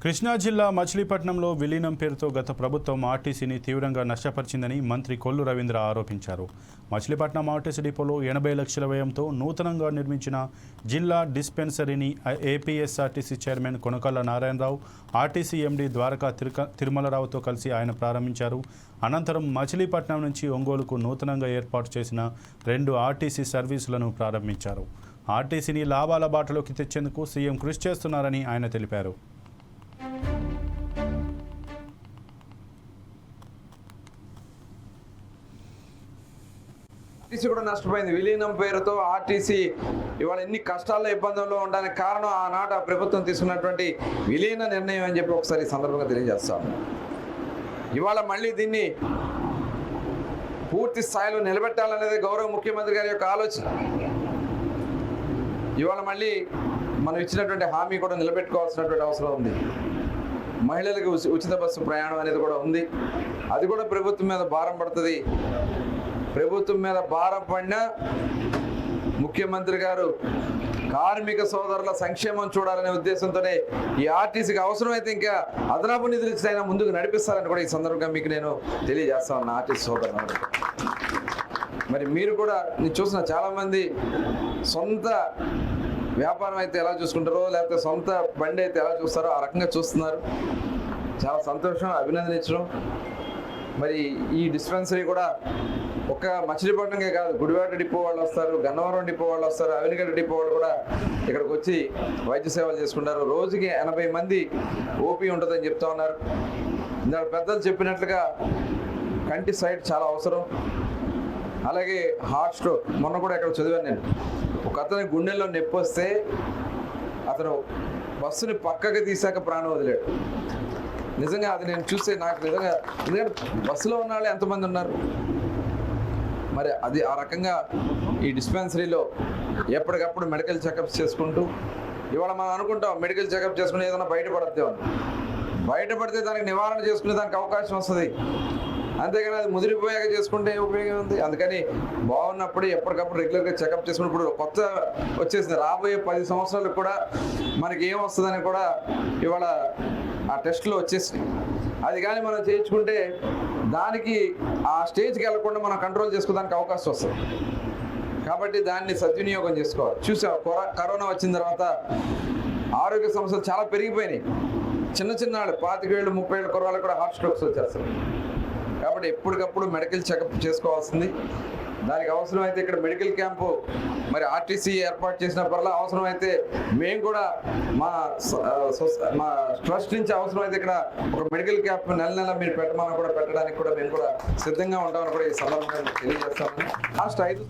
కృష్ణా జిల్లా మచిలీపట్నంలో విలీనం పేరుతో గత ప్రభుత్వం ఆర్టీసీని తీవ్రంగా నష్టపరిచిందని మంత్రి కొల్లు రవీంద్ర ఆరోపించారు. మచిలీపట్నం ఆర్టీసీ డిపోలో 80 లక్షల వ్యయంతో నూతనంగా నిర్మించిన జిల్లా డిస్పెన్సరీని APSRTC chairman Konakalla Narayanarao, RTC MD Dwaraka తిరుమలరావుతో కలిసి ఆయన ప్రారంభించారు. అనంతరం మచిలీపట్నం నుంచి ఒంగోలుకు నూతనంగా ఏర్పాటు చేసిన 2 ఆర్టీసీ సర్వీసులను ప్రారంభించారు. ఆర్టీసీని లాభాల బాటలోకి తెచ్చేందుకు సీఎం కృషి చేస్తున్నారని ఆయన తెలిపారు. ఆర్టీసీ కూడా నష్టపోయింది. విలీనం పేరుతో ఆర్టీసీ ఇవాళ ఎన్ని కష్టాల్లో ఇబ్బందుల్లో ఉండడానికి కారణం ఆనాడు ఆ ప్రభుత్వం తీసుకున్నటువంటి విలీన నిర్ణయం అని చెప్పి ఒకసారి ఈ సందర్భంగా తెలియజేస్తాను. ఇవాళ మళ్ళీ దీన్ని పూర్తి స్థాయిలో నిలబెట్టాలనేది గౌరవ ముఖ్యమంత్రి గారి యొక్క ఆలోచన. ఇవాళ మళ్ళీ మనం ఇచ్చినటువంటి హామీ కూడా నిలబెట్టుకోవాల్సినటువంటి అవసరం ఉంది. మహిళలకు ఉచిత బస్సు ప్రయాణం అనేది కూడా ఉంది. అది కూడా ప్రభుత్వం మీద భారం పడుతుంది. ప్రభుత్వం మీద భారం పడినా ముఖ్యమంత్రి గారు కార్మిక సోదరుల సంక్షేమం చూడాలనే ఉద్దేశంతోనే ఈ ఆర్టీసీకి అవసరమైతే ఇంకా అదనపు నిధులు ఇచ్చి అయినా ముందుకు నడిపిస్తారని కూడా ఈ సందర్భంగా మీకు నేను తెలియజేస్తా ఉన్నా ఆర్టీసీ సోదరులు. మరి మీరు కూడా నేను చూసిన చాలామంది సొంత వ్యాపారం అయితే ఎలా చూసుకుంటారో, లేకపోతే సొంత బండి అయితే ఎలా చూస్తారో ఆ రకంగా చూస్తున్నారు. చాలా సంతోషం, అభినందనించడం. మరి ఈ డిస్పెన్సరీ కూడా ఒక్క మచిలీపట్నంకే కాదు, గుడివాడ డిపో వాళ్ళు వస్తారు, గన్నవరం డిపో వాళ్ళు వస్తారు, అవినిగడ్డ డిపో వాళ్ళు కూడా ఇక్కడికి వచ్చి వైద్య సేవలు చేసుకుంటారు. రోజుకి 80 మంది ఓపీ ఉంటుందని చెప్తా ఉన్నారు. ఇందాక పెద్దలు చెప్పినట్లుగా కంటి సైట్ చాలా అవసరం. అలాగే హార్ట్ స్ట్రోక్, మొన్న కూడా ఇక్కడ చదివాను నేను. ఒక అతని గుండెల్లో నొప్పి వస్తే అతను బస్సుని పక్కకి తీసాక ప్రాణం వదిలేడు. నిజంగా అది నేను చూస్తే నాకు నిజంగా, ఎందుకంటే బస్సులో ఉన్న వాళ్ళు ఎంతమంది ఉన్నారు. మరి అది ఆ రకంగా ఈ డిస్పెన్సరీలో ఎప్పటికప్పుడు మెడికల్ చెకప్స్ చేసుకుంటూ, ఇవాళ మనం అనుకుంటాం మెడికల్ చెకప్ చేసుకుని ఏదైనా బయటపడితే దానికి నివారణ చేసుకునే దానికి అవకాశం వస్తుంది. అంతేగాని అది ముదిరిపోయాక చేసుకుంటే ఉపయోగం ఉంది. అందుకని బాగున్నప్పుడు ఎప్పటికప్పుడు రెగ్యులర్గా చెకప్ చేసుకున్నప్పుడు కొత్త వచ్చేసింది. రాబోయే 10 సంవత్సరాలకు కూడా మనకి ఏం వస్తుందని కూడా ఇవాళ ఆ టెస్ట్లో వచ్చేసింది. అది కానీ మనం చేయించుకుంటే దానికి ఆ స్టేజ్కి వెళ్ళకుండా మనం కంట్రోల్ చేసుకోవడానికి అవకాశం వస్తుంది. కాబట్టి దాన్ని సద్వినియోగం చేసుకోవాలి. చూసాం, కరోనా వచ్చిన తర్వాత ఆరోగ్య సమస్యలు చాలా పెరిగిపోయినాయి. చిన్న వాళ్ళు 25 ఏళ్ళు 30 ఏళ్ళ కుర్రాళ్ళు కూడా హార్ట్ స్ట్రోక్స్ వచ్చేస్తారు. కాబట్టి ఎప్పటికప్పుడు మెడికల్ చెకప్ చేసుకోవాల్సింది. దానికి అవసరమైతే ఇక్కడ మెడికల్ క్యాంపు మరి ఆర్టీసీ ఏర్పాటు చేసినప్పుడల్లా అవసరమైతే మేము కూడా మా ట్రస్ట్ నుంచి అవసరమైతే ఇక్కడ ఒక మెడికల్ క్యాంప్ నెల మీరు పెట్టమని కూడా పెట్టడానికి కూడా మేము కూడా సిద్ధంగా ఉంటామని కూడా ఈ సందర్భంగా తెలియజేస్తామని. లాస్ట్ 5